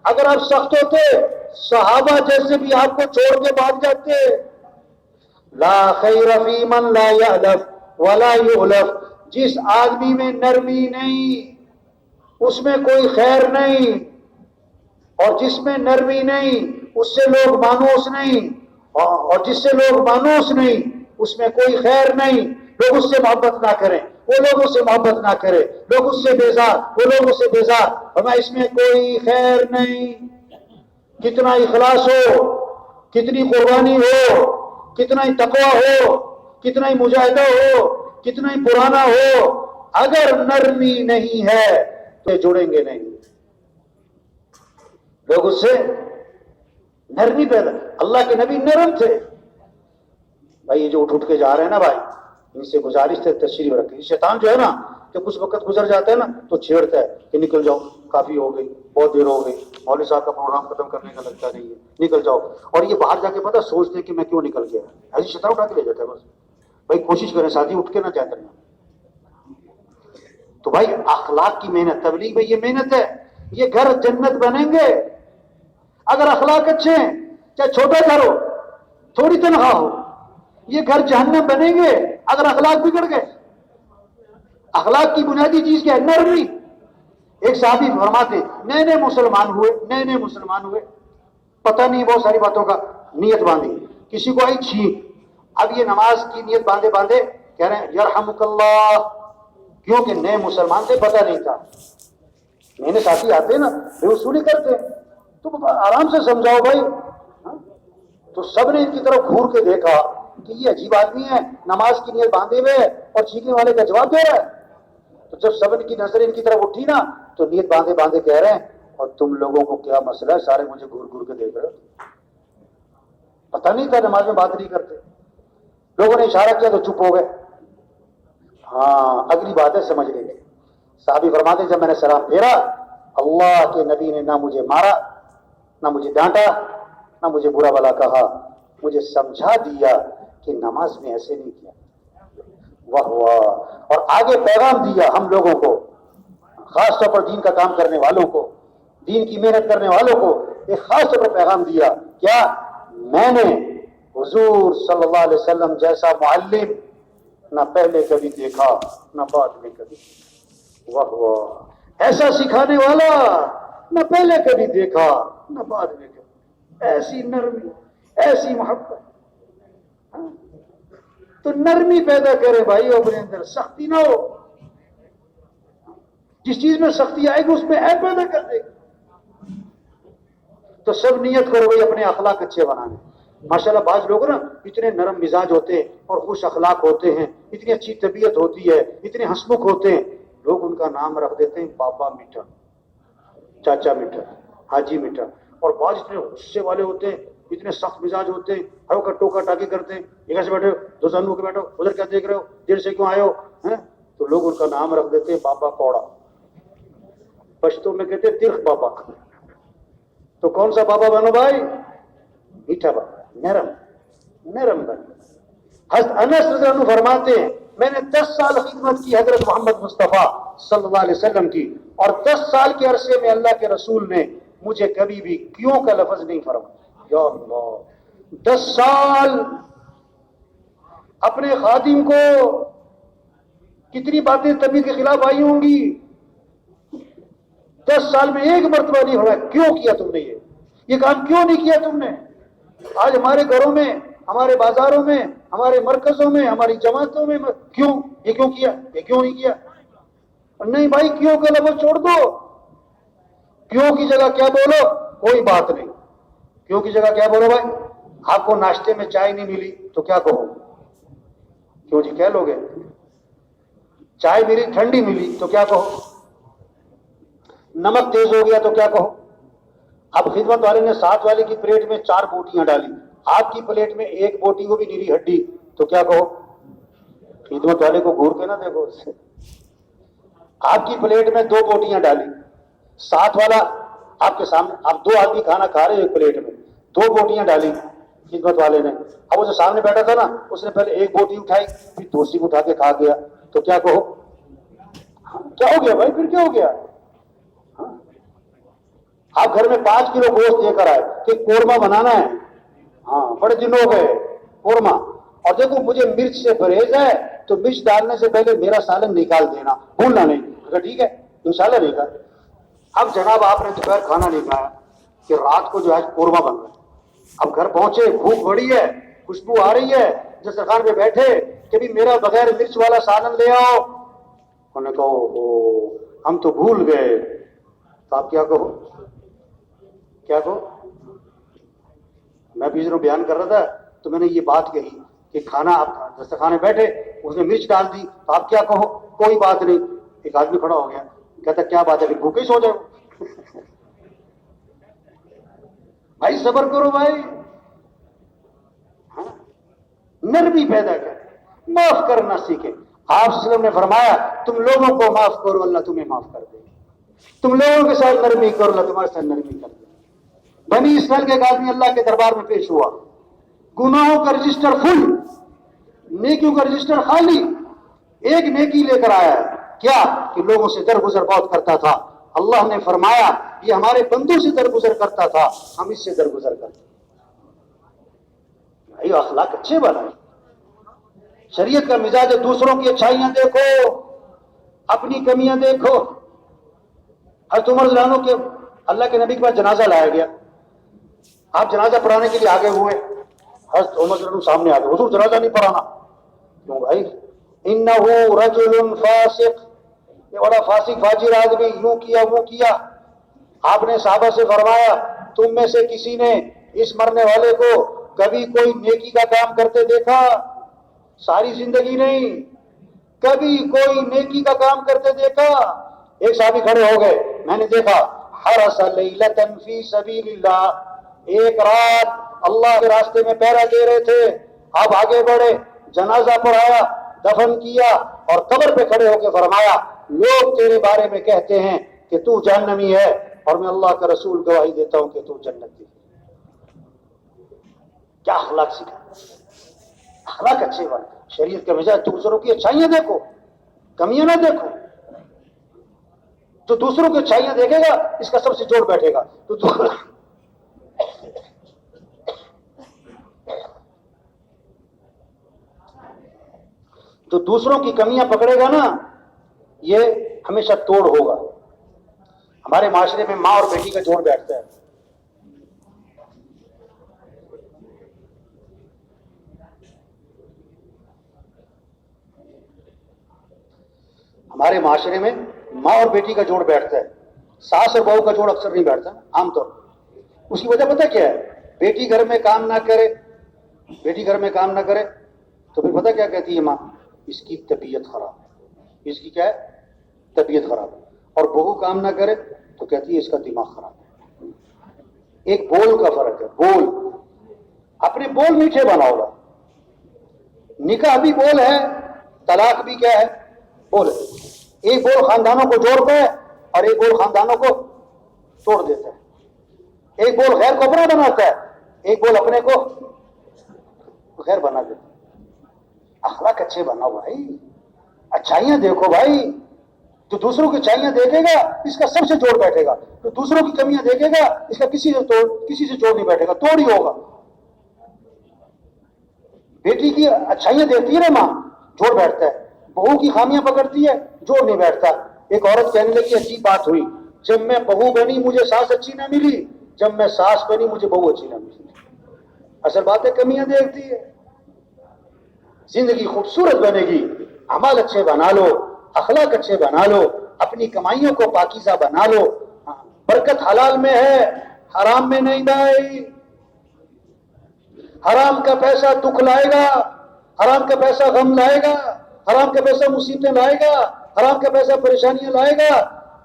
اگر آپ سخت ہوتے صحابہ جیسے بھی آپ کو چھوڑ کے بھاگ جاتے. لا خیر فی من لا یعلف ولا یعلف، جس آدمی میں نرمی نہیں اس میں کوئی خیر نہیں، اور جس میں نرمی نہیں اس سے لوگ مانوس نہیں، اور جس سے لوگ مانوس نہیں اس میں کوئی خیر نہیں. لوگ اس سے محبت نہ کریں، وہ لوگ اس سے محبت نہ کرے، لوگ اس سے بیزار، وہ لوگ اس سے بیزار، ہمیں اس میں کوئی خیر نہیں. کتنا اخلاص ہو، کتنی قربانی ہو، کتنا ہی تقویٰ ہو، کتنا ہی مجاہدہ ہو، کتنا ہی پرانا ہو، اگر نرمی نہیں ہے تو جڑیں گے نہیں. لوگ اس سے نرمی پیدا. اللہ کے نبی نرم تھے. بھائی یہ جو اٹھ کے جا رہے ہیں نا بھائی، ان سے گزارش سے تشریف رکھیں. شیطان جو ہے نا کہ کچھ وقت گزر جاتا ہے نا تو چھیڑتا ہے کہ نکل جاؤ، کافی ہو گئی، بہت دیر ہو گئی، مولوی صاحب کا پروگرام ختم کرنے کا لگتا نہیں ہے، نکل جاؤ. اور یہ باہر جا کے پتا سوچتے کہ میں کیوں نکل گیا، ایسی شیطان اٹھا کے لے جاتا ہے. بس بھائی کوشش کریں ساتھی اٹھ کے نہ جائے کرنا. تو بھائی اخلاق کی محنت، تبلیغ میں یہ محنت ہے. یہ گھر جنت بنیں گے اگر اخلاق اچھے ہیں، چاہے چھوٹا گھر ہو، تھوڑی تنخواہ ہو. یہ گھر جہنم بنیں گے اگر اخلاق بگڑ گئے. اخلاق کی بنیادی چیز کیا ہے؟ نرمی. ایک صحابی فرماتے نئے نئے مسلمان ہوئے، پتہ نہیں بہت ساری باتوں کا نیت باندھی. کسی کو آئی چھینک، اب یہ نماز کی نیت باندھے باندھے کہہ رہے ہیں یرحمک اللہ، کیونکہ نئے مسلمان تھے، پتہ نہیں تھا. میں نے ساتھی آتے نا بے وصولی کرتے، تو آرام سے سمجھاؤ بھائی. تو سب نے ان کی طرف گھور کے دیکھا کہ یہ عجیب آدمی ہے، نماز کی نیت باندھے ہوئے اور چھینکنے والے کا جواب دے رہا ہے. تو جب سب کی نظر ان کی طرف اٹھی نا تو نیت باندھے باندھے کہہ رہے ہیں اور تم لوگوں کو کیا مسئلہ ہے، سارے مجھے گھور گھور کے دیکھ رہے ہو. پتہ نہیں تھا نماز میں بات نہیں کرتے. لوگوں نے اشارہ کیا تو چپ ہو گئے. ہاں اگلی بات ہے سمجھ لیں گے. صحابی فرماتے جب میں نے سلام پھیرا، اللہ کے نبی نے نہ مجھے مارا، نہ مجھے ڈانٹا، نہ مجھے برا بھلا کہا، مجھے سمجھا دیا کہ نماز میں ایسے نہیں کیا. واہ واہ. اور آگے پیغام دیا ہم لوگوں کو، خاص طور پر دین کا کام کرنے والوں کو، دین کی محنت کرنے والوں کو ایک خاص طور پر پیغام دیا. کیا؟ میں نے حضور صلی اللہ علیہ وسلم جیسا معلم نہ پہلے کبھی دیکھا نہ بعد میں کبھی. واہ واہ. ایسا سکھانے والا نہ پہلے کبھی دیکھا نہ بعد میں کبھی. ایسی نرمی، ایسی محبت. تو نرمی پیدا کرے بھائی اپنے اندر، سختی نہ ہو. جس چیز میں سختی آئے گی اس میں عیب پیدا کر دے گی. تو سب نیت کرو بھائی اپنے اخلاق اچھے بنانے. ماشاءاللہ بعض لوگ نا اتنے نرم مزاج ہوتے ہیں اور خوش اخلاق ہوتے ہیں، اتنی اچھی طبیعت ہوتی ہے، اتنے ہنسمکھ ہوتے ہیں، لوگ ان کا نام رکھ دیتے ہیں بابا میٹھا، چاچا میٹھا، حاجی میٹھا. اور بعض اتنے غصے والے ہوتے ہیں، اتنے سخت مزاج ہوتے ہیں، ہر وقت ٹوکا ٹاکی کرتے ہیں. ایک ایسے بیٹھے دو سن کے بیٹھو، ادھر کیا دیکھ رہے ہو، دیر سے کیوں آئے ہو، تو لوگ ان کا نام رکھ دیتے ہیں بابا کوڑا. پشتو میں کہتے ہیں ترخ بابا. تو کون سا بابا بنو بھائی؟ میٹھا بابا، نرم نرم بن. حضرت انس رضی اللہ عنہ فرماتے ہیں میں نے 10 سال خدمت کی حضرت محمد مصطفیٰ صلی اللہ علیہ وسلم کی، اور 10 سال کے عرصے میں اللہ کے رسول نے مجھے کبھی بھی کیوں کا لفظ نہیں فرمایا. یا اللہ، 10 سال اپنے خادم کو کتنی باتیں طبیعت کے خلاف آئی ہوں گی، 10 سال میں ایک مرتبہ نہیں ہوا کیوں کیا تم نے، یہ کام کیوں نہیں کیا تم نے. آج ہمارے گھروں میں، ہمارے بازاروں میں، ہمارے مرکزوں میں، ہماری جماعتوں میں کیوں، یہ کیوں کیا، یہ کیوں نہیں کیا. نہیں بھائی کیوں کا لفظ چھوڑ دو. کیوں کی جگہ کیا بولو، کوئی بات نہیں. کیوں کی جگہ کیا بولو بھائی. آپ کو ناشتے میں چائے نہیں ملی تو کیا کہو، کیوں جی کہہ لو گے. چائے ملی ٹھنڈی ملی تو کیا کہو. نمک تیز ہو گیا تو کیا کہو. اب خدمت والے نے ساتھ والے کی پلیٹ میں 4 بوٹیاں ڈالی، آپ کی پلیٹ میں 1 بوٹی کو بھی نیری ہڈی تو کیا کہو. خدمت والے کو گھور کے نہ دیکھو اس سے. آپ کی پلیٹ میں 2 بوٹیاں ڈالی، ساتھ والا آپ کے سامنے، آپ 2 آدمی کھانا کھا رہے ہیں ایک پلیٹ میں، 2 بوٹیاں ڈالی خدمت والے نے. اب وہ جو سامنے بیٹھا تھا نا اس نے پہلے 1 بوٹی اٹھائی پھر دوسری کو اٹھا کے کھا گیا تو کیا کہو. کیا ہو گیا بھائی، پھر کیا ہو گیا. آپ گھر میں 5 کلو گوشت لے کر آئے کہ قورمہ بنانا ہے، ہاں بڑے دن ہو گئے قورمہ، اور دیکھو مجھے مرچ سے پرہیز ہے تو مرچ ڈالنے سے پہلے میرا سالن نکال دینا، بھولنا نہیں۔ اگر ٹھیک ہے انشاءاللہ نہیں کر۔ اب جناب آپ نے دوپہر کھانا نہیں کھایا کہ رات کو جو ہے قورمہ بن رہا ہے، اب گھر پہنچے، بھوک بڑی ہے، خوشبو آ رہی ہے، دسترخوان پہ بیٹھے کہ بھی میرا بغیر مرچ والا سالن لے آؤ، انہوں نے کہا ہم تو بھول گئے، تو آپ کیا کہو؟ کیا کہو؟ میں بھی بیان کر رہا تھا تو میں نے یہ بات کہی کہ کھانا آپ دسترخوانے بیٹھے، اس نے مرچ ڈال دی، تو آپ کیا کہو؟ کوئی بات نہیں۔ ایک آدمی کھڑا ہو گیا، کہتا کیا بات ہے، کہ بھوکے ہی سو جاؤ۔ بھائی صبر کرو بھائی، ہاں؟ نرمی پیدا کر، معاف کرنا سیکھے۔ آپ صلی اللہ علیہ وسلم نے فرمایا تم لوگوں کو معاف کرو اللہ تمہیں معاف کر دے، تم لوگوں کے ساتھ نرمی کرو اللہ تمہارے ساتھ نرمی کر دے۔ بنی اسرائیل کا ایک آدمی اللہ کے دربار میں پیش ہوا، گناہوں کا رجسٹر فل، نیکیوں کا رجسٹر خالی، ایک نیکی لے کر آیا ہے، کیا کہ لوگوں سے درگزر بہت کرتا تھا۔ اللہ نے فرمایا یہ ہمارے بندوں سے درگزر کرتا تھا، ہم اس سے درگزر کرتے۔ بھائی اخلاق اچھے بنائے، شریعت کا مزاج ہے دوسروں کی اچھائیاں دیکھو، اپنی کمیاں دیکھو۔ حضرت عمر رضی اللہ عنہ کے اللہ کے نبی کے پاس جنازہ لایا گیا، آپ جنازہ پڑھانے کے لیے آگے ہوئے، حضرت عمر رضی اللہ عنہ سامنے آ گئے، حضور جنازہ نہیں پڑھانا۔ کیوں بھائی؟ انہ رجل فاسق، یہ بڑا فاسق فاجر آدمی، یوں کیا وہ کیا۔ آپ نے صحابہ سے فرمایا تم میں سے کسی نے اس مرنے والے کو کبھی کوئی نیکی کا کام کرتے دیکھا؟ ساری زندگی نہیں، کبھی کوئی نیکی کا کام کرتے دیکھا؟ ایک صحابی کھڑے ہو گئے، میں نے دیکھا حرس لیلۃ فی سبیل اللہ، ایک رات اللہ کے راستے میں پہرا دے رہے تھے۔ آپ آگے بڑھے، جنازہ پڑھایا، دفن کیا، اور قبر پہ کھڑے ہو کے فرمایا لوگ تیرے بارے میں کہتے ہیں کہ تو جہنمی ہے، اور میں اللہ کا رسول گواہی دیتا ہوں کہ تو جنتی ہے۔ کیا اخلاق سیکھا، اخلاق اچھے بات۔ شریعت کا مزاج دوسروں کی اچھائیاں دیکھو، کمیاں نہ دیکھو۔ جو دوسروں کی اچھائیاں دیکھے گا اس کا سب سے جوڑ بیٹھے گا، جو دوسروں کی کمیاں پکڑے گا نا یہ ہمیشہ توڑ ہوگا۔ ہمارے معاشرے میں ماں اور بیٹی کا جوڑ بیٹھتا ہے۔ ہمارے معاشرے میں ماں اور بیٹی کا جوڑ بیٹھتا ہے، ساس اور بہو کا جوڑ اکثر نہیں بیٹھتا عام طور پر۔ اس کی وجہ پتہ کیا ہے؟ بیٹی گھر میں کام نہ کرے، بیٹی گھر میں کام نہ کرے تو پھر پتہ کیا کہتی ہے ماں؟ اس کی طبیعت خراب ہے، اس کی کیا ہے؟ طبیعت خراب ہے۔ اور بہو کام نہ کرے تو کہتی ہے اس کا دماغ خراب ہے۔ ایک بول کا فرق ہے، بول، اپنے بول میٹھے بناؤ گا۔ نکاح بھی بول ہے، طلاق بھی کیا ہے؟ بول ہے۔ ایک بول خاندانوں کو جوڑتا ہے اور ایک بول خاندانوں کو توڑ دیتا ہے۔ ایک بول غیر کو اپنا بناتا ہے، ایک بول اپنے کو غیر بنا دیتا ہے۔ اخلاق اچھے بناؤ بھائی، اچھائیاں دیکھو بھائی۔ جو دوسروں کی اچھائیاں دیکھے گا اس کا سب سے جوڑ بیٹھے گا، جو دوسروں کی کمیاں دیکھے گا اس کا کسی سے جوڑ نہیں بیٹھے گا، توڑ ہی ہوگا۔ بیٹی کی اچھائیاں دیکھتی ہے نا ماں، جوڑ بیٹھتا ہے، بہو کی خامیاں پکڑتی ہے، جوڑ نہیں بیٹھتا۔ ایک عورت کہنے لگی عجیب بات ہوئی، جب میں بہو بنی مجھے ساس اچھی نہ ملی، جب میں ساس بنی مجھے بہو اچھی نہ ملی۔ اصل بات ہے کمیاں دیکھتی ہے۔ زندگی خوبصورت بنے گی، اعمال اچھے بنا لو، اخلاق اچھے بنا لو، اپنی کمائیوں کو پاکیزہ بنا لو۔ برکت حلال میں ہے، حرام میں نہیں بھائی۔ حرام کا پیسہ دکھ لائے گا، حرام کا پیسہ غم لائے گا، حرام کا پیسہ مصیبتیں لائے گا، حرام کا پیسہ پریشانیاں لائے گا۔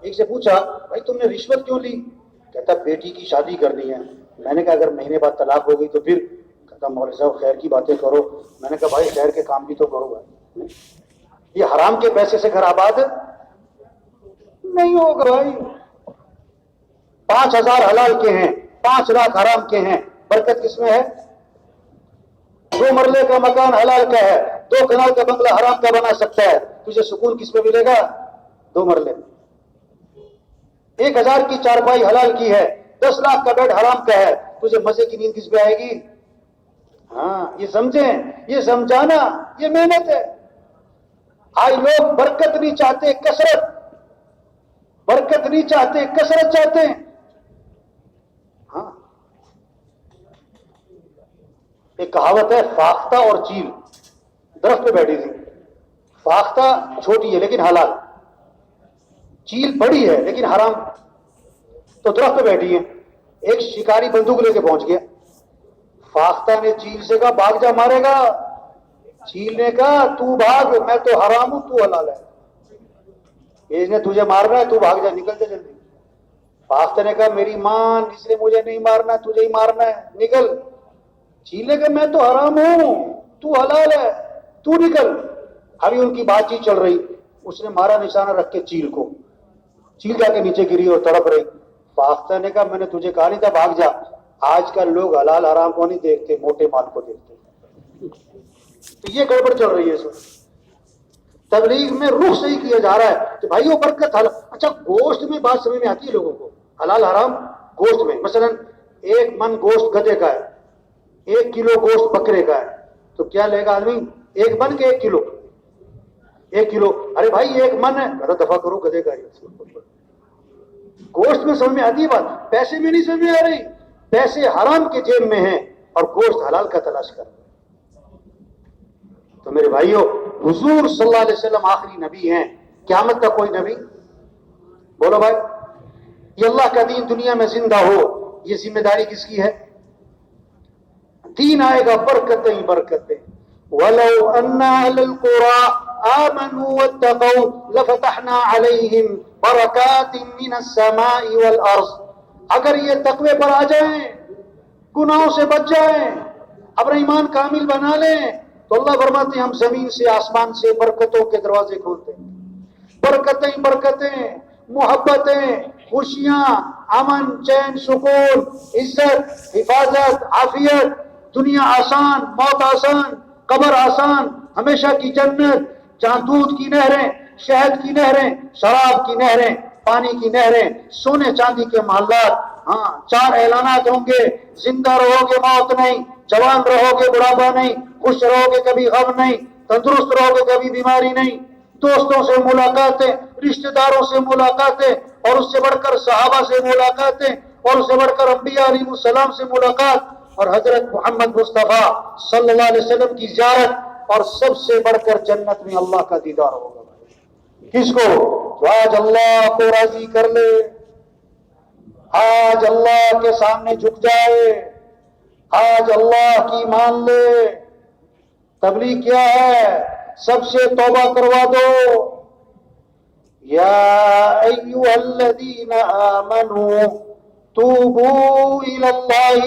ایک سے پوچھا بھائی تم نے رشوت کیوں لی؟ کہتا بیٹی کی شادی کرنی ہے۔ میں نے کہا اگر مہینے بعد طلاق ہو گئی تو پھر؟ کہتا مولوی صاحب خیر کی باتیں کرو۔ میں نے کہا بھائی خیر کے کام بھی تو کرو بھائی، یہ حرام کے پیسے سے گھر آباد نہیں ہوگا بھائی۔ 5,000 حلال کے ہیں، 5 لاکھ حرام کے ہیں، برکت کس میں ہے؟ 2 مرلے کا مکان حلال کا ہے، 2 کنال کا بنگلہ حرام کا بنا سکتا ہے، تجھے سکون کس میں ملے گا؟ 2 مرلے میں۔ 1,000 کی چارپائی حلال کی ہے، 10 لاکھ کا بیڈ حرام کا ہے، تجھے مزے کی نیند کس پہ آئے گی؟ ہاں یہ سمجھیں، یہ سمجھانا یہ محنت ہے۔ آج لوگ برکت نہیں چاہتے، کثرت، برکت نہیں چاہتے، کثرت چاہتے ہیں۔ ہاں ایک کہاوت ہے، فاختہ اور چیل درخت پہ بیٹھی تھی۔ فاختہ چھوٹی ہے لیکن حلال، چیل بڑی ہے لیکن حرام، تو درخت پہ بیٹھی ہے۔ ایک شکاری بندوق لے کے پہنچ گیا، فاختہ نے چیل سے کہا بھاگ جا، مارے گا؟ چیل نے کہا تو بھاگ، میں تو حرام ہوں، تو حلال ہے، اس نے تجھے مارنا ہے، تو بھاگ جا، نکل جا جلدی۔ فاختہ نے کہا میری مان، اس نے مجھے نہیں مارنا، تجھے ہی مارنا ہے، نکل۔ چیل نے کہا میں تو حرام ہوں، تو حلال ہے، تو نکل۔ ابھی ان کی بات چیت چل رہی، اس نے مارا نشانہ رکھ کے چیل کو، چیل جا کے نیچے گری اور تڑپ رہی۔ فاختہ نے کہا میں نے تجھے کہا نہیں تھا بھاگ جا۔ آج کل لوگ حلال حرام کو نہیں دیکھتے، موٹے مال کو دیکھتے۔ تو یہ گڑبڑ چل رہی ہے اس وقت۔ تبلیغ میں رخ صحیح کیا جا رہا ہے کہ بھائیو برکت حلال۔ اچھا گوشت میں بات سمجھ میں آتی ہے لوگوں کو، حلال حرام گوشت میں، مثلا 1 من گوشت گدھے کا ہے، 1 کلو گوشت بکرے کا ہے، تو کیا لے گا آدمی؟ 1 من کے 1 کلو؟ 1 کلو، ارے بھائی 1 من ہے، گدھا دفع کرو گدھے کا ہی۔ گوشت میں سمجھ میں آتی ہے بات، پیسے میں نہیں سمجھ میں آ رہی۔ پیسے حرام کے جیب میں ہیں اور گوشت حلال کا تلاش کر رہے ہیں۔ تو میرے بھائیوں، حضور صلی اللہ علیہ وسلم آخری نبی ہیں، قیامت تک کوئی نبی؟ بولو بھائی، یہ اللہ کا دین دنیا میں زندہ ہو، یہ ذمہ داری کس کی ہے؟ دین آئے گا برکتیں ہی برکتیں۔ وَلَوْ أَنَّ أَهْلَ الْقُرَىٰ آمَنُوا وَاتَّقَوْا لَفَتَحْنَا عَلَيْهِمْ بَرَكَاتٍ مِّنَ السَّمَاءِ وَالْأَرْضِ۔ اگر یہ تقوی پر آ جائیں، گناہوں سے بچ جائیں، اپنا ایمان کامل بنا لیں، تو اللہ فرماتے ہیں ہم زمین سے آسمان سے برکتوں کے دروازے کھولتے ہیں۔ برکتیں برکتیں، محبتیں، خوشیاں، امن، چین، سکون، عزت، حفاظت، عافیت، دنیا آسان، موت آسان، قبر آسان، ہمیشہ کی جنت، جہاں دودھ کی نہریں، شہد کی نہریں، شراب کی نہریں، پانی کی نہریں، سونے چاندی کے محلات۔ ہاں 4 اعلانات ہوں گے، زندہ رہو گے موت نہیں، جوان رہو گے بڑھاپا نہیں، خوش رہو گے کبھی غم نہیں، تندرست رہو گے کبھی بیماری نہیں، دوستوں سے ملاقاتیں، رشتہ داروں سے ملاقاتیں، اور اس سے بڑھ کر صحابہ سے ملاقاتیں، اور اس سے بڑھ کر انبیاء علیہ السلام سے ملاقات، اور حضرت محمد مصطفیٰ صلی اللہ علیہ وسلم کی زیارت، اور سب سے بڑھ کر جنت میں اللہ کا دیدار ہوگا۔ کس کو؟ جو آج اللہ کو راضی کر لے، آج اللہ کے سامنے جھک جائے، آج اللہ کی مان لے۔ تبلیغ کیا ہے؟ سب سے توبہ کروا دو۔ یا ایھا الذین آمنوا توبوا الی اللہ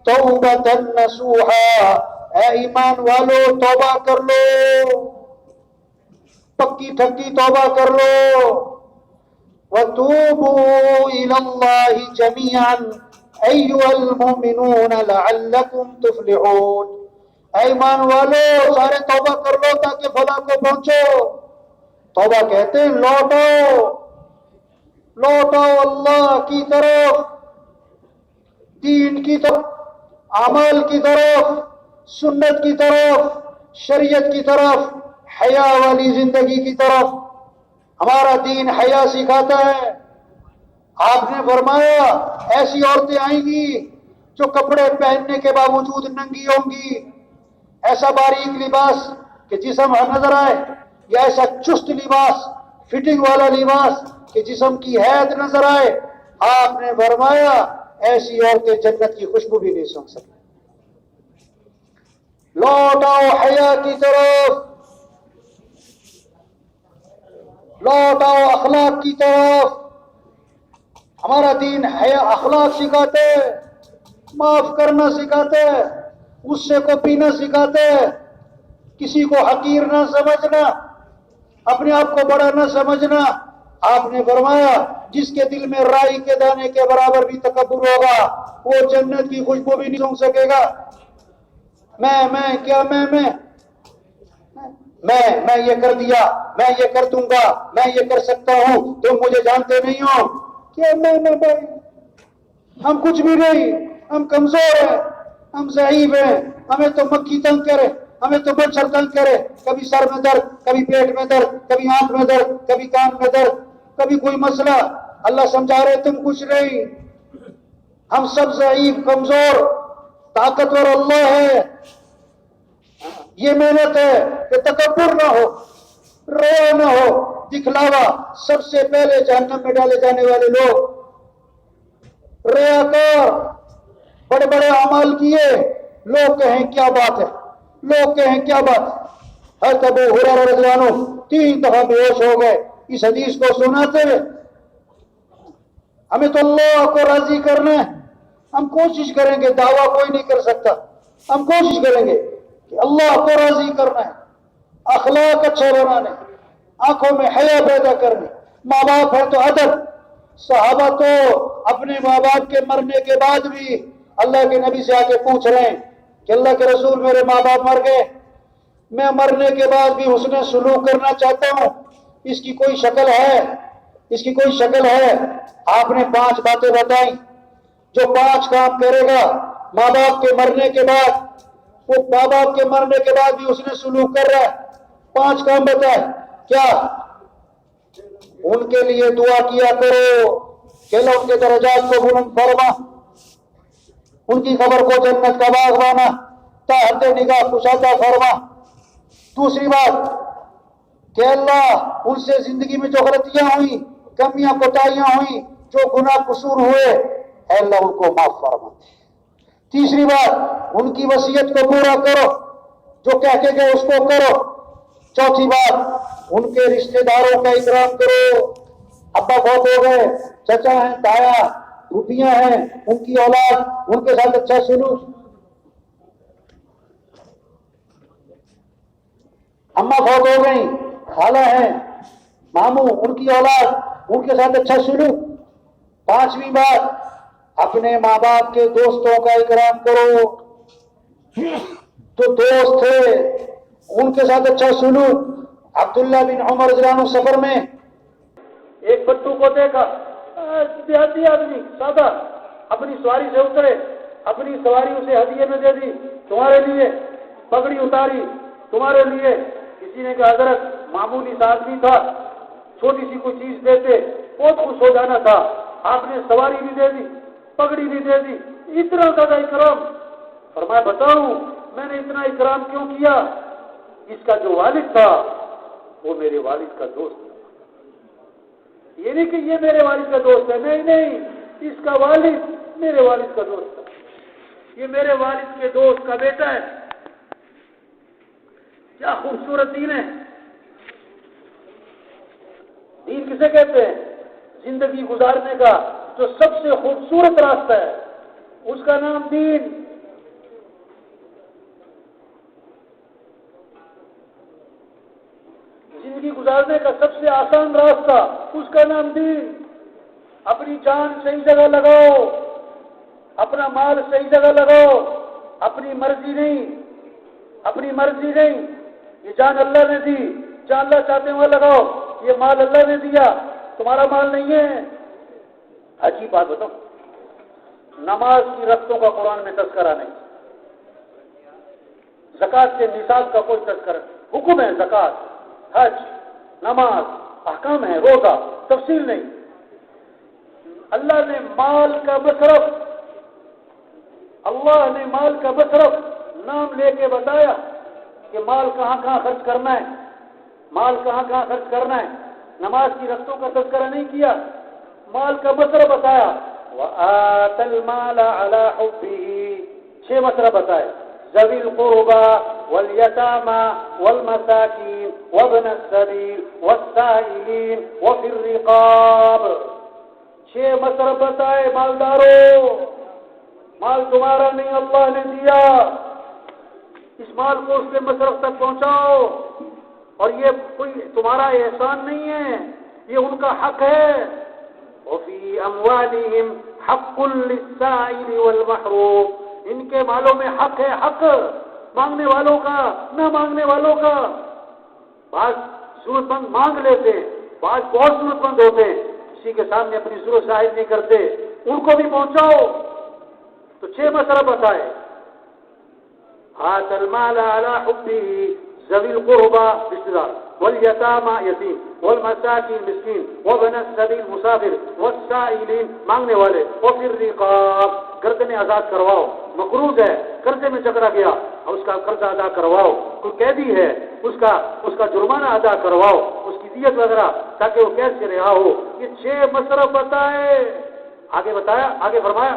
توبۃ نصوحا، اے ایمان والو توبہ کر لو، پکی ٹھکی توبہ کر لو۔ وَتُوبُوا إِلَى اللَّهِ جَمِيعًا أَيُّهَا الْمُؤْمِنُونَ لَعَلَّكُمْ تُفْلِحُونَ۔ اے ایمان والو سارے توبہ کر لو تاکہ فلاح کو پہنچو۔ توبہ کہتے ہیں لوٹو، لوٹو اللہ کی طرف، دین کی طرف، اعمال کی طرف، سنت کی طرف، شریعت کی طرف، حیا والی زندگی کی طرف۔ ہمارا دین حیا سکھاتا ہے۔ آپ نے فرمایا ایسی عورتیں آئیں گی جو کپڑے پہننے کے باوجود ننگی ہوں گی، ایسا باریک لباس کہ جسم نظر آئے، یا ایسا چست لباس، فٹنگ والا لباس کہ جسم کی حید نظر آئے۔ آپ نے فرمایا ایسی عورتیں جنت کی خوشبو بھی نہیں سونگھ سکتی۔ لوٹ آؤ حیا کی طرف، لوٹ آؤ اخلاق کی طرف۔ ہمارا دین حیا اخلاق سکھاتے ہے، معاف کرنا سکھاتے ہے، غصے کو پینا سکھاتے ہے، کسی کو حقیر نہ سمجھنا، اپنے آپ کو بڑا نہ سمجھنا۔ آپ نے فرمایا جس کے دل میں رائی کے دانے کے برابر بھی تکبر ہوگا وہ جنت کی خوشبو بھی نہیں سونگھ سکے گا۔ میں کیا میں یہ کر دیا، میں یہ کر دوں گا، میں یہ کر سکتا ہوں، تم مجھے جانتے نہیں ہو۔ کیا میں بھائی، ہم کچھ بھی نہیں، ہم کمزور ہیں، ہم ضعیف ہیں، ہمیں تو مکھی تنگ کرے، ہمیں تو مچھر تنگ کرے، کبھی سر میں درد، کبھی پیٹ میں درد، کبھی آنکھ میں درد، کبھی کان میں درد، کبھی کوئی مسئلہ۔ اللہ سمجھا رہے تم کچھ نہیں، ہم سب ضعیف کمزور، طاقتور اللہ ہے۔ یہ محنت ہے کہ تکبر نہ ہو، ریا نہ ہو، دکھلاوا۔ سب سے پہلے جہنم میں ڈالے جانے والے لوگ ریاکار، بڑے بڑے اعمال کیے، لوگ کہیں کیا بات ہے، لوگ کہیں کیا بات ہے۔ حضرت ابو ہریرہ رضی اللہ عنہ 3 دفعہ بے ہوش ہو گئے اس حدیث کو سناتے ہوئے۔ ہمیں تو اللہ کو راضی کرنا ہے، ہم کوشش کریں گے، دعویٰ کوئی نہیں کر سکتا، ہم کوشش کریں گے کہ اللہ کو راضی کرنا ہے، اخلاق اچھے بنانے، آنکھوں میں حیا پیدا کرنے، ماں باپ ہے تو ادب۔ صحابہ تو اپنے ماں باپ کے مرنے کے بعد بھی اللہ کے نبی سے آ کے پوچھ رہے ہیں کہ اللہ کے رسول میرے ماں باپ مر گئے، میں مرنے کے بعد بھی حسن سلوک کرنا چاہتا ہوں، اس کی کوئی شکل ہے؟ اس کی کوئی شکل ہے؟ آپ نے 5 باتیں بتائیں، جو 5 کام کرے گا ماں باپ کے مرنے کے بعد، وہ ماں باپ کے مرنے کے بعد بھی حسن سلوک کر رہا ہے۔ 5 کام بتائے، کیا؟ ان کے لیے دعا کیا کرو کہ اللہ ان کے درجات کو بلند فرما، ان کی قبر کو جنت کا باغ بنا، تا حد نگاہ کشادہ فرما۔ دوسری بات کہ اللہ ان سے زندگی میں جو غلطیاں ہوئی، کمیاں کوتاہیاں ہوئی، جو گناہ قصور ہوئے، اے اللہ ان کو معاف فرما۔ تیسری بات ان کی وصیت کو پورا کرو، جو کہہ کے گئے اس کو کرو۔ چوتھی بات ان کے رشتہ داروں کا اکرام کرو، ابا فوت ہو گئے، چچا ہیں، تایا، پھوپھیاں ہیں، ان کی اولاد، ان کے ساتھ اچھا سلوک۔ اماں فوت ہو گئی، خالہ ہیں، ماموں، ان کی اولاد، ان کے ساتھ اچھا سلوک۔ 5ویں بات اپنے ماں باپ کے دوستوں کا اکرام کرو، جو دوست تھے ان کے ساتھ اچھا سلوک۔ عبداللہ بن عمر رضی اللہ عنہ سفر میں ایک بٹو کو دیکھا، دیہاتی آدمی سادہ، اپنی سواری سے اترے، اپنی سواری اسے ہدیے میں دے دی، تمہارے لیے، پگڑی اتاری، تمہارے لیے۔ کسی نے کہا حضرت معمولی سا آدمی تھا، چھوٹی سی کوئی چیز دیتے بہت خوش ہو جانا تھا، آپ نے سواری بھی دے دی، پگڑی بھی دے دی، اتنا زیادہ اکرام۔ فرمایا بتاؤں میں نے اتنا اکرام کیوں کیا؟ اس کا جو والد تھا وہ میرے والد کا دوست تھا۔ یہ نہیں کہ یہ میرے والد کا دوست ہے، نہیں نہیں، اس کا والد میرے والد کا دوست تھا، یہ میرے والد کے دوست کا بیٹا ہے۔ کیا خوبصورت دین ہے! دین کسے کہتے ہیں؟ زندگی گزارنے کا جو سب سے خوبصورت راستہ ہے، اس کا نام دین۔ زندگی گزارنے کا سب سے آسان راستہ، اس کا نام دین۔ اپنی جان صحیح جگہ لگاؤ، اپنا مال صحیح جگہ لگاؤ، اپنی مرضی نہیں، اپنی مرضی نہیں۔ یہ جان اللہ نے دی، جان اللہ چاہتے ہیں وہاں لگاؤ۔ یہ مال اللہ نے دیا، تمہارا مال نہیں ہے۔ عجیب بات بتاؤ، نماز کی رختوں کا قرآن میں تذکرہ نہیں، زکوٰۃ کے نصاب کا کوئی تذکرہ نہیں۔ حکم ہے زکوٰۃ، حج، نماز، احکام ہے، روزہ، تفصیل نہیں۔ اللہ نے مال کا مصرف، اللہ نے مال کا مصرف نام لے کے بتایا کہ مال کہاں کہاں خرچ کرنا ہے، مال کہاں کہاں خرچ کرنا ہے۔ نماز کی رختوں کا تذکرہ نہیں کیا، مال کا مصرف بتایا۔ وَآتَ الْمَالَ عَلَى حُبِّهِ، 6 مصرف بتائے، ذوی القربى واليتامى والمساكين وابن السبيل والسائلين وفي الرقاب۔ 6 مصرف بتائے مالداروں، مال تمہارا نہیں، اللہ نے دیا، اس مال کو اس کے مصرف تک پہنچاؤ، اور یہ کوئی تمہارا احسان نہیں ہے، یہ ان کا حق ہے۔ وفی اموالہم حق للسائل والمحروم، ان کے مالوں میں حق ہے، حق مانگنے والوں کا، نہ مانگنے والوں کا۔ بعض ضرورت مند مانگ لیتے ہیں، بعض بہت ضرورت مند ہوتے ہیں، کسی کے سامنے اپنی ضرورت ظاہر نہیں کرتے، ان کو بھی پہنچاؤ. تو 6 مسئلہ بتائے. آت المال علی حبہ ذوی القربى رشتہ دار، والیتامى یتیم، والمساکین مسکین، وابن السبیل مسافر، والسائلین مانگنے والے، وفی الرقاب گردن آزاد کرواؤ. مقروض ہے، قرضے میں چکرا گیا، اس کا قرض ادا کرواؤ. کوئی قیدی ہے، اس کا جرمانہ ادا کرواؤ، اس کی دیت وغیرہ، تاکہ وہ قید سے رہا ہو. یہ 6 مسئلہ بتائے. آگے بتایا، آگے فرمایا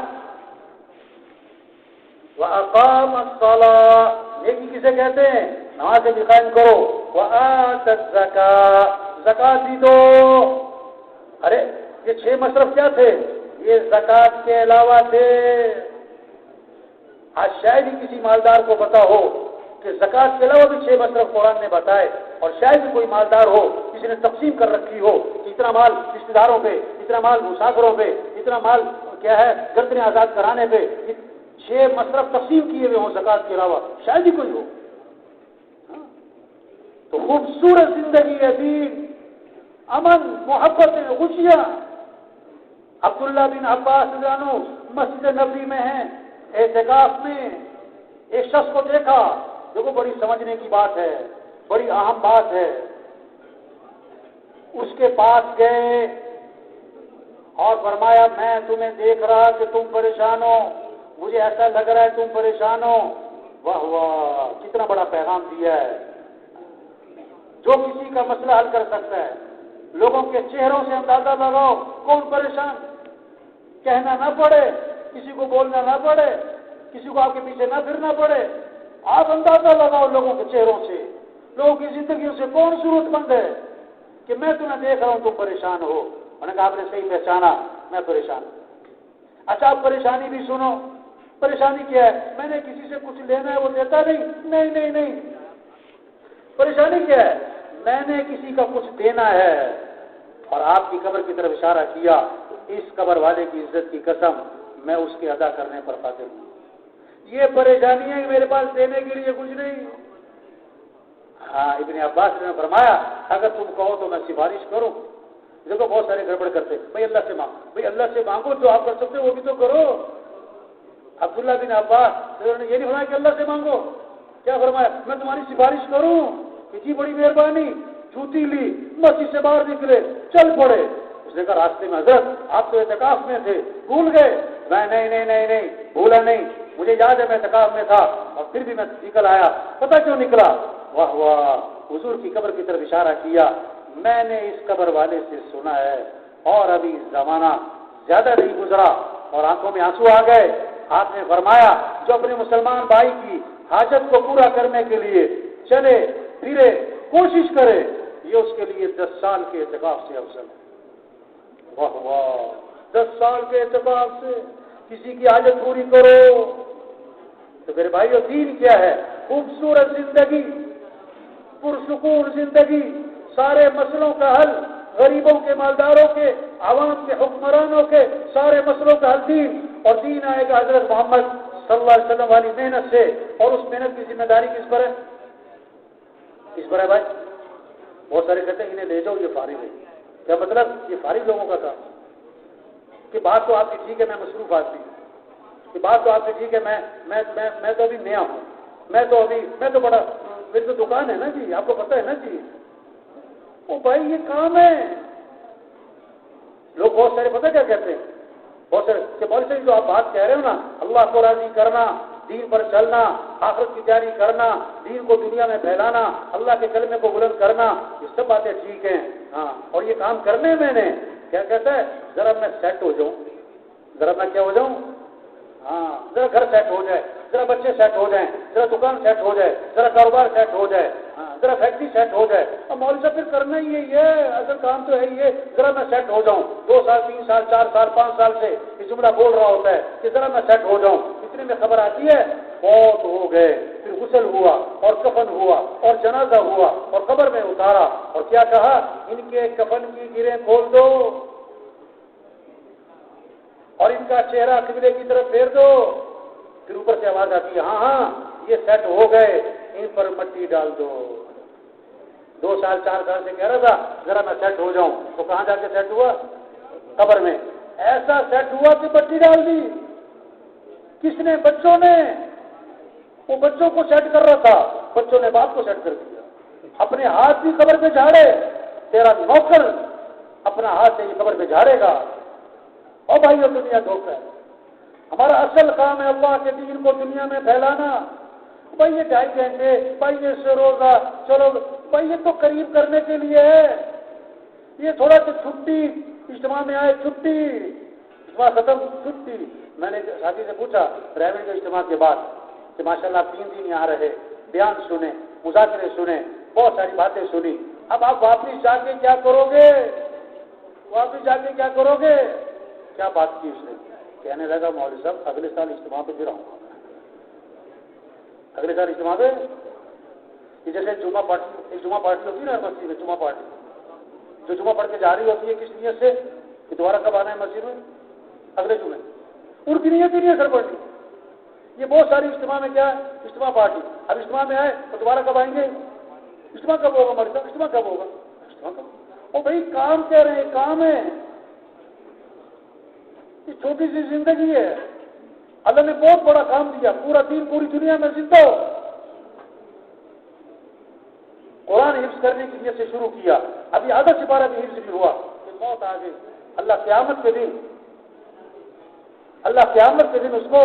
وَأَقَامَ الصَّلَاةَ نیکی کسے کہتے ہیں؟ نماز بھی قائم کرو. وَآتَ الزَّكَاةَ زکات بھی دو. ارے یہ 6 مصرف کیا تھے؟ یہ زکات کے علاوہ تھے. آج شاید ہی کسی مالدار کو پتا ہو کہ زکات کے علاوہ بھی 6 مصرف قرآن نے بتائے، اور شاید ہی کوئی مالدار ہو کسی نے تقسیم کر رکھی ہو کہ اتنا مال رشتہ داروں پہ، اتنا مال مسافروں پہ، اتنا مال کیا ہے گردنیں آزاد کرانے پہ، 6 مصرف تقسیم کیے ہوئے ہوں زکات کے علاوہ، شاید ہی کوئی ہو. تو خوبصورت زندگی ہے، دین، امن، محبت، خوشیاں. عبداللہ بن عباس رضی اللہ عنہ مسجد نبوی میں ہیں، اعتکاف میں ایک شخص کو دیکھا. دیکھو بڑی سمجھنے کی بات ہے، بڑی اہم بات ہے. اس کے پاس گئے اور فرمایا میں تمہیں دیکھ رہا کہ تم پریشان ہو، مجھے ایسا لگ رہا ہے تم پریشان ہو. واہ واہ، کتنا بڑا پیغام دیا ہے. جو کسی کا مسئلہ حل کر سکتا ہے. لوگوں کے چہروں سے اندازہ لگاؤ کون پریشان. کہنا نہ پڑے، کسی کو بولنا نہ پڑے، کسی کو آپ کے پیچھے نہ پھرنا پڑے. آپ اندازہ لگاؤ لوگوں کے چہروں سے، لوگوں کی زندگیوں سے کون ضرورت مند ہے کہ میں تمہیں دیکھ رہا ہوں تم پریشان ہو. انہوں نے کہا آپ نے صحیح پہچانا، میں پریشان ہوں. اچھا آپ پریشانی بھی سنو. پریشانی کیا ہے؟ میں نے کسی سے کچھ لینا ہے وہ دیتا نہیں. نہیں نہیں نہیں. پریشانی کیا ہے؟ میں نے کسی کا کچھ دینا ہے اور آپ کی قبر کی طرف اشارہ کیا. اس قبر والے کی عزت کی قسم میں اس کے ادا کرنے پر قادر ہوں. یہ پریشانی ہے کہ میرے پاس دینے کے لیے کچھ نہیں. ہاں ابن عباس نے فرمایا اگر تم کہو تو میں سفارش کروں. دیکھو بہت سارے گڑبڑ کرتے، بھائی اللہ سے مانگو، بھائی اللہ سے مانگو، جو آپ کر سکتے ہو وہ بھی تو کرو. عبداللہ بن عباس نے یہ نہیں فرمایا کہ اللہ سے مانگو. کیا فرمایا؟ میں تمہاری سفارش کروں کہ جی بڑی مہربانی. جوتی لی، مسجد سے باہر نکلے، چل پڑے. اس نے کہا راستے میں حضرت آپ تو اعتکاف میں تھے، بھول گئے؟ میں نہیں نہیں نہیں نہیں بھولا نہیں، مجھے یاد ہے میں اعتکاف میں تھا اور پھر بھی میں نکل آیا. پتہ کیوں نکلا؟ واہ واہ، حضور کی قبر کی طرف اشارہ کیا. میں نے اس قبر والے سے سنا ہے اور ابھی زمانہ زیادہ نہیں گزرا اور آنکھوں میں آنسو آ گئے. آپ نے فرمایا جو اپنے مسلمان بھائی کی حاجت کو پورا کرنے کے لیے چلے پھرے کوشش کرے، یہ اس کے لیے 10 سال کے اعتکاف سے افضل ہے. واہ واہ، 10 سال کے اعتکاف سے کسی کی حاجت پوری کرو. تو میرے بھائیو دین کیا ہے؟ خوبصورت زندگی، پرسکون زندگی، سارے مسئلوں کا حل، غریبوں کے، مالداروں کے، عوام کے، حکمرانوں کے سارے مسئلوں کا حل دین. اور دین آئے گا حضرت محمد صلی اللہ علیہ وسلم والی محنت سے. اور اس محنت کی ذمہ داری کس پر ہے؟ کس پر ہے بھائی؟ بہت سارے کہتے ہیں انہیں لے جاؤ یہ فارغ ہے. کیا مطلب؟ یہ فارغ لوگوں کا کام کہ بات تو آپ کی ٹھیک ہے میں مصروف آدمی ہوں، کہ بات تو آپ کی ٹھیک ہے میں تو ابھی نیا ہوں، میں تو بڑا، میری تو دکان ہے نا جی، آپ کو پتہ ہے نا جی. او بھائی یہ کام ہے. لوگ بہت سارے پتہ کیا کہتے ہیں؟ بہت سارے کہ مولوی صاحب جو آپ بات کہہ رہے ہو نا، اللہ کو راضی کرنا، دین پر چلنا، آخرت کی تیاری کرنا، دین کو دنیا میں پھیلانا، اللہ کے کلمے کو بلند کرنا، یہ سب باتیں ٹھیک ہیں. ہاں اور یہ کام کرنے میں نے کیا کہتا ہے؟ ذرا میں سیٹ ہو جاؤں، ذرا میں کیا ہو جاؤں؟ ہاں ذرا گھر سیٹ ہو جائے، ذرا بچے سیٹ ہو جائیں، ذرا دکان سیٹ ہو جائے، ذرا کاروبار سیٹ ہو جائے، ہاں ذرا فیکٹری سیٹ ہو جائے. اور مولوی صاحب پھر کرنا ہی ہے، اصل کام تو ہے یہ، ذرا میں سیٹ ہو جاؤں. 2 سال 3 سال 4 سال 5 سال سے یہ جملہ بول رہا ہوتا ہے کہ ذرا میں سیٹ ہو جاؤں. اتنے میں خبر آتی ہے بہت ہو گئے. پھر غسل ہوا اور کفن ہوا اور جنازہ ہوا اور قبر میں اتارا اور کیا کہا؟ ان کے کفن کی گرہیں کھول دو اور ان کا چہرہ قبلے کی طرف پھیر دو. پھر اوپر سے آواز آتی ہے ہاں یہ سیٹ ہو گئے، ان پر مٹی ڈال دو. 2 سال 4 سال سے کہہ رہا تھا ذرا میں سیٹ ہو جاؤں، تو کہاں جا کے سیٹ ہوا؟ قبر میں. ایسا سیٹ ہوا کہ بچی ڈال دی. کس نے؟ بچوں نے. وہ بچوں کو سیٹ کر رہا تھا، بچوں نے باپ کو سیٹ کر دیا. اپنے ہاتھ بھی قبر پہ جھاڑے، تیرا نوکر اپنا ہاتھ سے قبر پہ جھاڑے گا. اور بھائی دنیا دھوکہ ہے. ہمارا اصل کام ہے اللہ کے دین کو دنیا میں پھیلانا. بھائی یہ 2.5 گھنٹے، بھائی یہ سے روزہ، چلو بھائی یہ تو قریب کرنے کے لیے ہے. یہ تھوڑا سا چھٹی، اجتماع میں آئے چھٹی، اجتماع ختم چھٹی. میں نے ساتھی سے پوچھا پرائیویٹ کے اجتماع کے بعد کہ ماشاءاللہ آپ 3 دن یہاں رہے، بیان سنے، مذاکرے سنے، بہت ساری باتیں سنی، اب آپ واپس جا کے کیا کرو گے؟ واپس جا کے کیا کرو گے؟ کیا بات کی اس نے؟ کہنے لگا مولوی صاحب اگلے سال اجتماع پہ پھر آؤں گا. اگلے سال اجتماع پہ جیسے جمعہ پارٹی ہوتی ہے نا مسجد میں، جمعہ پارٹی جو جمعہ پڑھ کے جاری ہوتی ہے کس نیت سے کہ دوبارہ کب آنا ہے مسجد میں؟ اگلے جمعے. ان کی نیت ہی نہیں اثر پڑتی. یہ بہت ساری اجتماع میں کیا ہے؟ اجتماع پارٹی. اب اجتماع میں آئے تو دوبارہ کب آئیں گے؟ اجتماع کب ہوگا ہمارے ساتھ؟ اجتماع کب ہوگا؟ اجتماع کب؟ وہ بھائی کام کہہ رہے ہیں، کام ہے. یہ چھوٹی سی زندگی ہے، اللہ نے بہت بڑا کام دیا. پورا دین پوری دنیا میں زندہ ہو. قرآن حفظ کرنے کی نیت سے شروع کیا، ابھی آدھا سپارہ بھی حفظ بھی ہوا کہ موت آ گئی. اللہ قیامت کے دن اس کو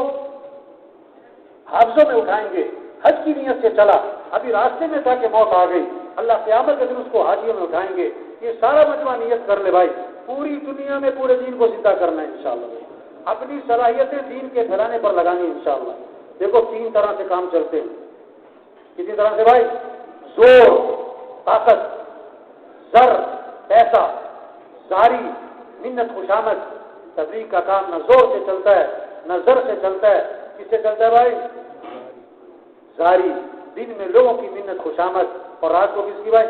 حافظوں میں اٹھائیں گے. حج کی نیت سے چلا، ابھی راستے میں تھا کہ موت آ گئی. اللہ قیامت کے دن اس کو حاجیوں میں اٹھائیں گے. یہ سارا مجمع نیت کر لے بھائی، پوری دنیا میں پورے دین کو زندہ کرنا ہے انشاءاللہ. اپنی صلاحیتیں دین کے پھیلانے پر لگانی انشاءاللہ. دیکھو 3 طرح سے کام چلتے ہیں. کسی طرح سے بھائی؟ زور، طاقت، زر، پیسہ، زاری، منت، خوشامد. تبلیغ کا کام نہ زور سے چلتا ہے نہ زر سے چلتا ہے. کس سے چلتا ہے بھائی؟ زاری. دن میں لوگوں کی منت خوشامد، اور رات کو کس کی بھائی؟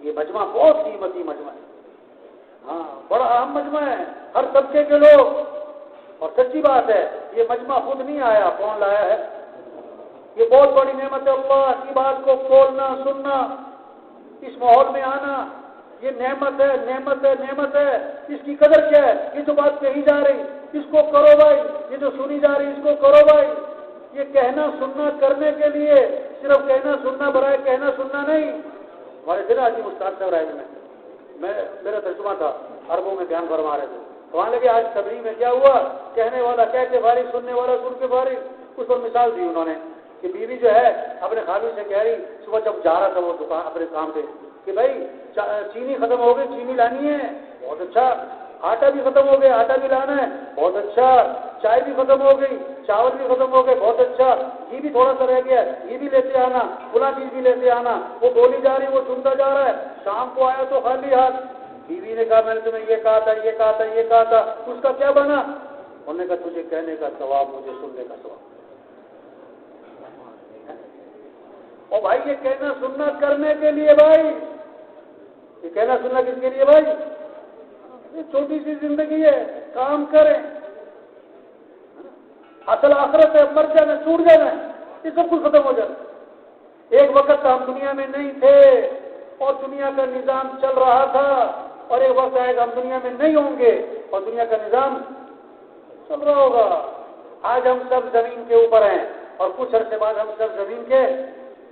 یہ مجمع بہت قیمتی مجمع ہے. ہاں بڑا اہم مجمع ہے، ہر طبقے کے لوگ. اور سچی بات ہے یہ مجمع خود نہیں آیا، کون لایا ہے؟ یہ بہت بڑی نعمت ہے. اللہ کی بات کو کھولنا، سننا، اس ماحول میں آنا، یہ نعمت ہے، نعمت ہے، نعمت ہے. اس کی قدر کیا ہے؟ یہ جو بات کہی جا رہی اس کو کرو بھائی، یہ جو سنی جا رہی اس کو کرو بھائی. یہ کہنا سننا کرنے کے لیے، صرف کہنا سننا برائے کہنا سننا نہیں. ہمارے ضلع عظیم استاد صاحب رائے میں میرا ترجمہ تھا، عربوں میں بیان فرما رہے تھے. وہاں لگے آج تبلیغ میں کیا ہوا؟ کہنے والا کہہ کے فارغ، سننے والا سن کے فارغ. اس پر مثال دی انہوں نے کہ بیوی جو ہے اپنے خاوند سے کہہ رہی صبح جب جا رہا تھا وہ دکان اپنے کام پہ کہ بھائی چینی ختم ہو گئی، چینی لانی ہے. بہت اچھا. آٹا بھی ختم ہو گیا، آٹا بھی لانا ہے. بہت اچھا. چائے بھی ختم ہو گئی، چاول بھی ختم ہو گئے. بہت اچھا. یہ بھی تھوڑا سا رہ گیا، یہ بھی لیتے آنا، فلاں چیز بھی لیتے آنا. وہ بولی جا رہی، وہ سنتا جا رہا ہے. شام کو آیا تو خالی ہاتھ. بیوی نے کہا میں نے تمہیں یہ کہا تھا، یہ کہا تھا، یہ کہا تھا. اس کا کیا بنا؟ انہوں نے کہا تجھے کہنے کا ثواب، مجھے سننے کا ثواب. اور بھائی یہ کہنا سننا کرنے کے لیے بھائی، یہ کہنا سننا کس کے لیے بھائی؟ یہ چھوٹی سی زندگی ہے، کام کریں. اصل آخرت ہے، مر جانا، چھوٹ جانا ہے، یہ سب کچھ ختم ہو جانا. ایک وقت تو ہم دنیا میں نہیں تھے اور دنیا کا نظام چل رہا تھا، اور ایک وقت آئے گا ہم دنیا میں نہیں ہوں گے اور دنیا کا نظام چل رہا ہوگا. آج ہم سب زمین کے اوپر ہیں اور کچھ عرصے بعد ہم سب زمین کے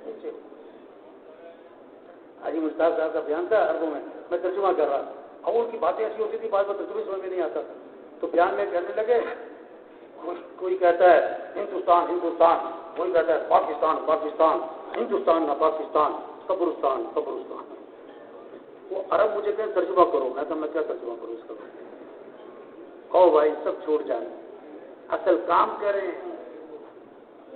نیچے. حاجی مشتاق صاحب کا بیان تھا عربوں میں ترجمہ کر رہا تھا. اب ان کی باتیں ایسی ہوتی تھی، بعض میں ترجمے سمجھ میں نہیں آتا. تو بیان میں کہنے لگے، کوئی کہتا ہے ہندوستان ہندوستان، کوئی کہتا ہے پاکستان پاکستان، ہندوستان نہ پاکستان، قبرستان قبرستان. وہ عرب مجھے کہیں ترجمہ کرو. میں کہا میں کیا ترجمہ کروں اس کا؟ کہو بھائی سب چھوڑ جائیں، اصل کام کریں.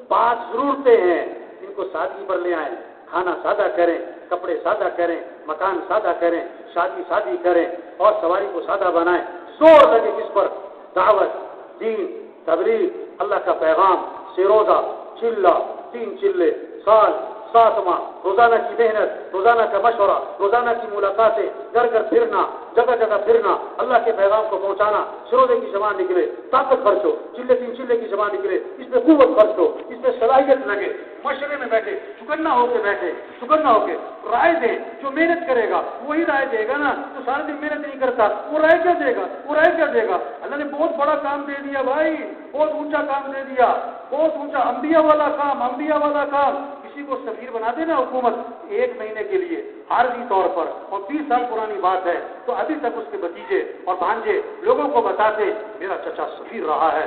5 ضرورتیں ہیں، ان کو سادگی پر لے آئیں. کھانا سادہ کریں، کپڑے سادہ کریں، مکان سادہ کریں، شادی کریں اور سواری کو سادہ بنائیں. زور لگے کس پر؟ دعوت، دین، تبلیغ، اللہ کا پیغام. 6 روزہ، چلہ، 3 چلے، سال 7واں روزانہ کی محنت، روزانہ کا مشورہ، روزانہ کی ملاقاتیں، گھر گھر پھرنا، جگہ جگہ پھرنا، اللہ کے پیغام کو پہنچانا، سروزے کی زبان نکلے، طاقت خرچ ہو، چلے تین چلے کی زبان نکلے، اس میں قوت خرچ ہو، اس میں صلاحیت لگے، مشورے میں بیٹھے، چکنا ہو کے بیٹھے، چکنا ہو کے رائے دے۔ جو محنت کرے گا وہی رائے دے گا نا، تو سارے دن محنت نہیں کرتا وہ رائے کیا دے گا؟ وہ رائے کیا دے گا؟ اللہ نے بہت بڑا کام دے دیا بھائی، بہت اونچا کام دے دیا، بہت اونچا، انبیاء والا کام، انبیاء والا کام۔ کسی کو سفیر بنا دے نا حکومت 1 مہینے کے لیے عارضی طور پر، اور 20 سال پرانی بات ہے، تو ابھی تک اس کے بھتیجے اور بھانجے لوگوں کو بتاتے میرا چچا سفیر رہا ہے،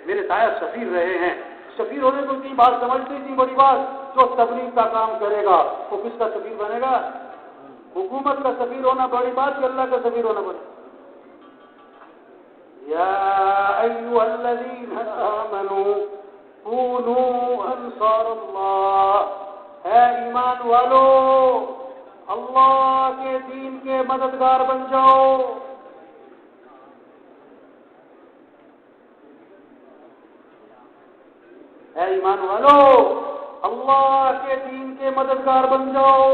میرے تایا سفیر رہے ہیں۔ سفیر ہونے کو اتنی بات سمجھتی تھی، بڑی بات، جو تبلیغ کا کام کرے گا وہ کس کا سفیر بنے گا؟ حکومت کا سفیر ہونا بڑی بات کہ اللہ کا سفیر ہونا بڑی؟ یا ایھا الذین آمنوا کونوا انصار اللہ، اے ایمان والو اللہ کے دین کے مددگار بن جاؤ۔ اے ایمان والو اللہ کے دین کے مددگار بن جاؤ۔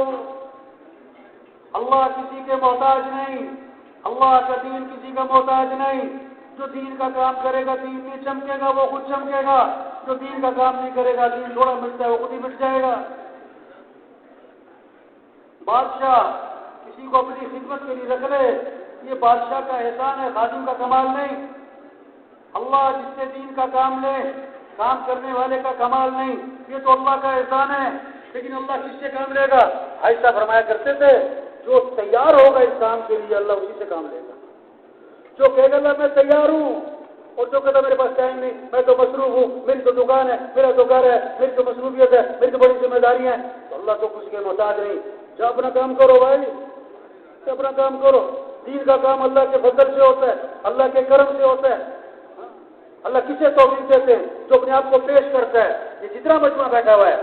اللہ کسی کے محتاج نہیں، اللہ کا دین کسی کا محتاج نہیں۔ جو دین کا کام کرے گا دین نہیں چمکے گا، وہ خود چمکے گا۔ جو دین کا کام نہیں کرے گا، دین تھوڑا مٹتا ہے وہ خود ہی مٹ جائے گا۔ بادشاہ کسی کو اپنی خدمت کے لیے رکھ لے، یہ بادشاہ کا احسان ہے، خادم کا کمال نہیں۔ اللہ جس سے دین کا کام لے، کام کرنے والے کا کمال نہیں، یہ تو اللہ کا احسان ہے۔ لیکن اللہ کس سے کام لے گا؟ ایسا فرمایا کرتے تھے، جو تیار ہوگا اس کام کے لیے اللہ اسی سے کام لے گا۔ جو کہے گا اللہ میں تیار ہوں، اور جو کہتا میرے پاس ٹائم نہیں، میں تو مصروف ہوں، میری تو دکان ہے، میرا تو گھر ہے، میری تو مصروفیت ہے، میری تو بڑی ذمہ داریاں ہیں، تو اللہ تو کسی کے محتاج نہیں۔ جو اپنا کام کرو بھائی، جو اپنا کام کرو۔ دین کا کام اللہ کے فضل سے ہوتا ہے، اللہ کے کرم سے ہوتا ہے۔ اللہ کسے توفیق دیتے ہیں؟ جو اپنے آپ کو پیش کرتا ہے۔ یہ جتنا مجموعہ بیٹھا ہوا ہے،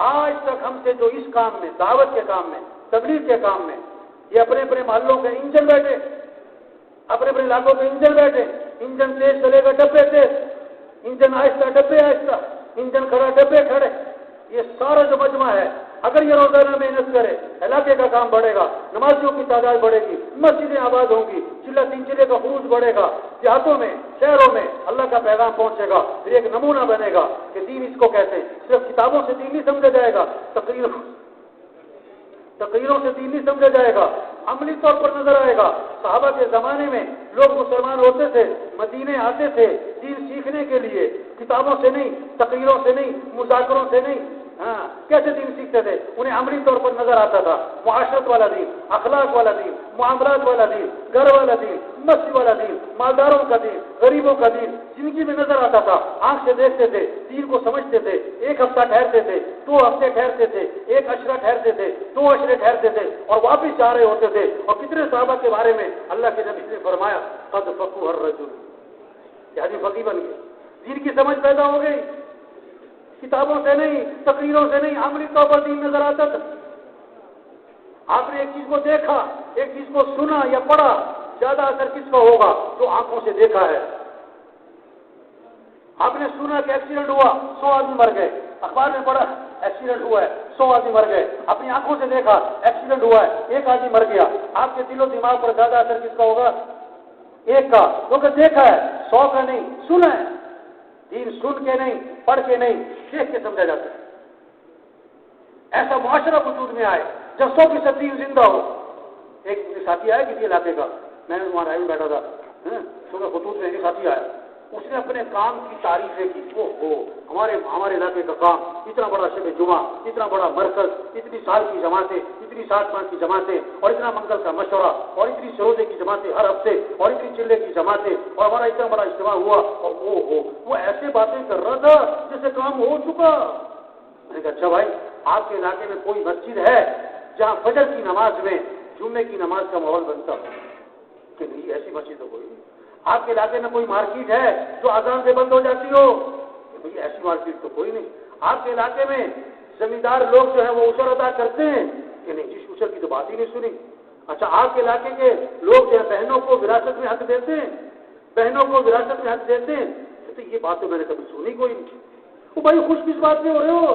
آج تک ہم سے جو اس کام میں، دعوت کے کام میں، تبلیغ کے کام میں، یہ اپنے اپنے محلوں کے انجن بیٹھے، اپنے اپنے علاقوں کے انجن بیٹھے، انجن تیز چلے گا ڈبے تیز، انجن آہستہ ڈبے آہستہ، انجن کھڑا ڈبے کھڑے۔ یہ سارا جو مجمع ہے، اگر یہ روزانہ محنت کرے، علاقے کا کام بڑھے گا، نمازیوں کی تعداد بڑھے گی، مسجدیں آباد ہوں گی، چلہ تین چلے کا خروج بڑھے گا، دیہاتوں میں، شہروں میں اللہ کا پیغام پہنچے گا، پھر ایک نمونہ بنے گا کہ دین اس کو کہتے ہیں۔ صرف کتابوں سے دین نہیں سمجھا جائے گا، تقریروں سے دین نہیں سمجھا جائے گا، عملی طور پر نظر آئے گا۔ صحابہ کے زمانے میں لوگ مسلمان ہوتے تھے، مدینے آتے تھے دین سیکھنے کے لیے، کتابوں سے نہیں، تقریروں سے نہیں، مذاکروں سے نہیں۔ کیسے دین سیکھتے تھے؟ انہیں عملی طور پر نظر آتا تھا، معاشرت والا دین، اخلاق والا دین، معاملات والا دین، گھر والا دین، مسجد والا دین، مالداروں کا دین، غریبوں کا دین زندگی میں نظر آتا تھا۔ آنکھ سے دیکھتے تھے، دین کو سمجھتے تھے، 1 ہفتہ ٹھہرتے تھے، 2 ہفتے ٹھہرتے تھے، 1 عشرہ ٹھہرتے تھے، 2 عشرے ٹھہرتے تھے، اور واپس جا رہے ہوتے تھے۔ اور کتنے صحابہ کے بارے میں اللہ کے نبی نے فرمایا قد فقہ الرجل، کہ آدمی فقیہ بن گیا، دین کی سمجھ پیدا ہو گئی۔ کتابوں سے نہیں، تقریروں سے نہیں، عملی طور پر دین نظر آتا تھا۔ آپ نے ایک چیز کو دیکھا، ایک چیز کو سنا یا پڑھا، زیادہ اثر کس کا ہوگا؟ جو آنکھوں سے دیکھا ہے۔ آپ نے سنا کہ ایکسیڈنٹ ہوا، 100 آدمی مر گئے، اخبار میں پڑھا ایکسیڈنٹ ہوا ہے، 100 آدمی مر گئے، اپنی آنکھوں سے دیکھا ایکسیڈنٹ ہوا ہے، 1 آدمی مر گیا۔ آپ کے دل و دماغ پر زیادہ اثر کس کا ہوگا؟ 1 کا، کیونکہ دیکھا ہے، 100 کا نہیں، سنا ہے۔ دین سن کے نہیں، پڑھ کے نہیں، دیکھ کے سمجھا جاتا ہے۔ ایسا معاشرہ وجود میں آئے جب 100% دین زندہ ہو۔ ایک ساتھی آیا کسی علاقے کا، میں نے وہاں رائے میں بیٹھا تھا، صبح خطوط میں ایک ساتھی آیا، اس نے اپنے کام کی تعریفیں کی۔ ہمارے علاقے کا کام، اتنا بڑا شب جمعہ، اتنا بڑا مرکز، اتنی سال کی جماعتیں، اتنی 7 کی جماعتیں، اور اتنا منگل کا مشورہ، اور اتنی سروزے کی جماعتیں ہر ہفتے، اور اتنی چلے کی جماعتیں، اور ہمارا اتنا بڑا اجتماع ہوا، اور وہ ایسے باتیں کر رہا تھا جیسے کام ہو چکا۔ میں نے کہا اچھا بھائی، آپ کے علاقے میں کوئی مسجد ہے جہاں فجر کی نماز میں جمعے کی نماز کا ماحول بنتا ہو؟ کہ نہیں، ایسی مسجد تو کوئی نہیں۔ آپ کے علاقے میں کوئی مارکیٹ ہے جو اذان سے بند ہو جاتی ہو؟ کہ بھئی ایسی مارکیٹ تو کوئی نہیں۔ آپ کے علاقے میں زمیندار لوگ جو ہیں وہ اجر ادا کرتے ہیں؟ کہ نہیں، جس اجر کی تو بات ہی نہیں سنی۔ اچھا، آپ کے علاقے کے لوگ جو ہے بہنوں کو وراثت میں حق دیتے ہیں؟ بہنوں کو وراثت میں حق دیتے ہیں؟ تو یہ بات تو میں نے کبھی سنی کوئی نہیں۔ وہ بھائی خوش کس بات میں ہو رہے ہو؟